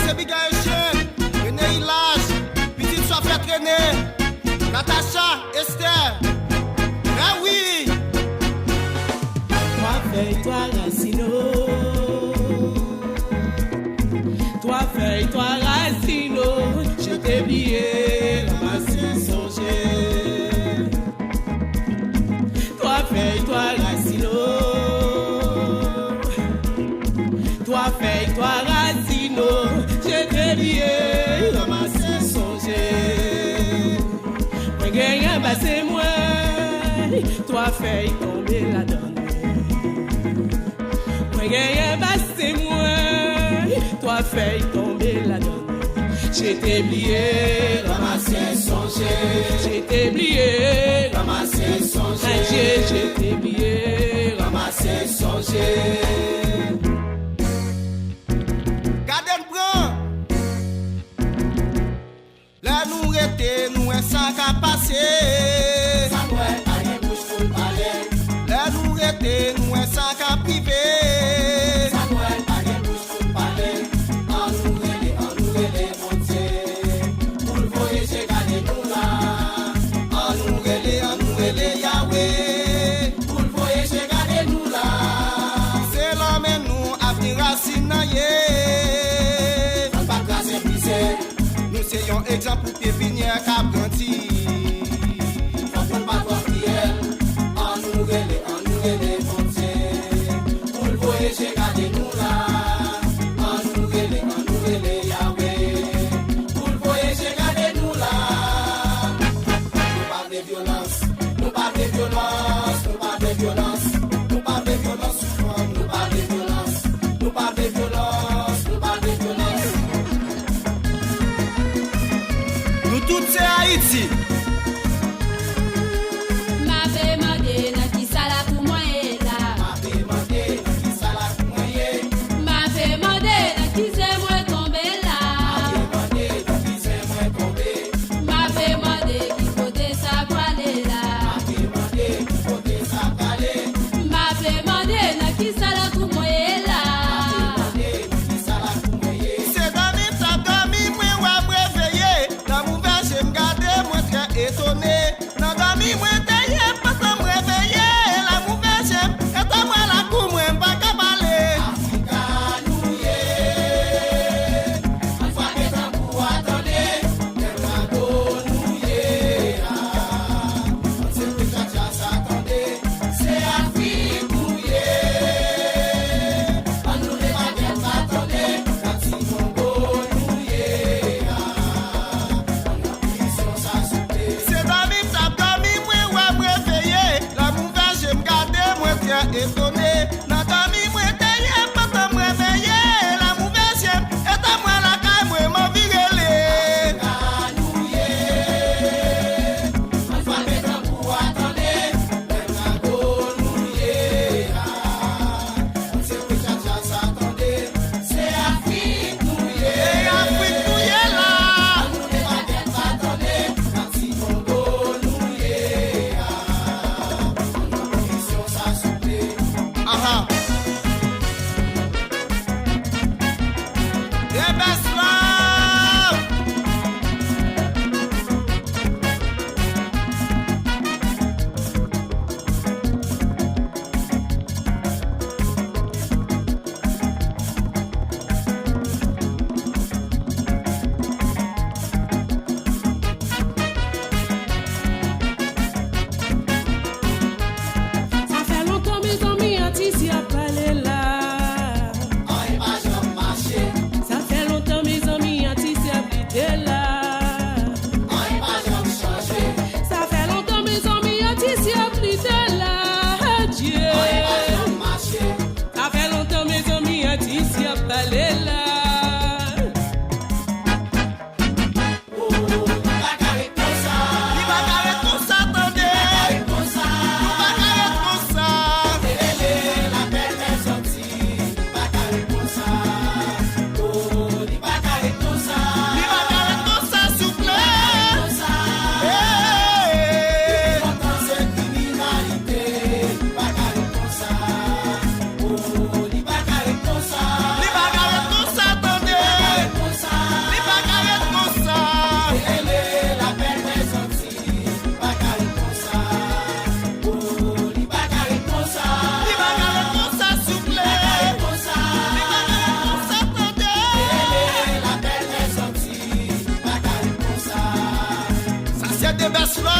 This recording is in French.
c'est Bigay Chien, René Ilage, Petite soit fait traîner, Natacha, Esther. Ah oui! Toi feuille, toi racino. Toi feuille, toi racino. Je t'ai oublié, ramasser songer. Toi feuille, toi racino. Toi feuille, toi racino. Je t'ai oublié, ramasser songer. Moi gagne, bah c'est moi. Toi feuille, tomber la donne. Moi gagne, bah c'est moi. Toi feuille, tomber la donne. J'ai oublié, ramasser songer. J'ai oublié, ramasser songer. J'ai oublié, ramasser songer. Gardez le bras. Là nous rete, nous est sans qu'à passer. Ça doit aller bouche pour parler. Là nous rete, nous est sans qu'à priver. Ça doit aller bouche pour parler. En nous relais, mon Dieu. Pour le voyager, gardez-nous là. En nous relais, Yahweh. Pour le voyager, gardez-nous là. C'est l'homme et nous à venir racine. On va casser pisser. Nous soyons exemple pour pépinière qu'a grandi. On pas voir prière. En nous relais, mon Dieu. Pour le voyager, gardez-nous là. En nous relais, Yahweh. Pour le voyager, gardez-nous là. Nous pas de violence. Nous pas de violence. Nous pas de violence. Nous pas de violence. Nous pas de violence. Nous pas de violence. Nous pas de violence. Nous tous c'est Haïti. Ma fait mandé na qui sala pour moi et là. Ma fait mandé na qui sala pour moi et. Ma fait mandé na qui c'est moi tombé là. Ma fait mandé na qui c'est moi tombé. Ma fait mandé qui côté ça aller là. Ma fait mandé qui côté ça aller. Ma fait mandé na qui sala pour moi et là. C'est dans mes tables, moi, ouais, me réveiller. Dans mon verre, j'ai me garder, moi, très best love.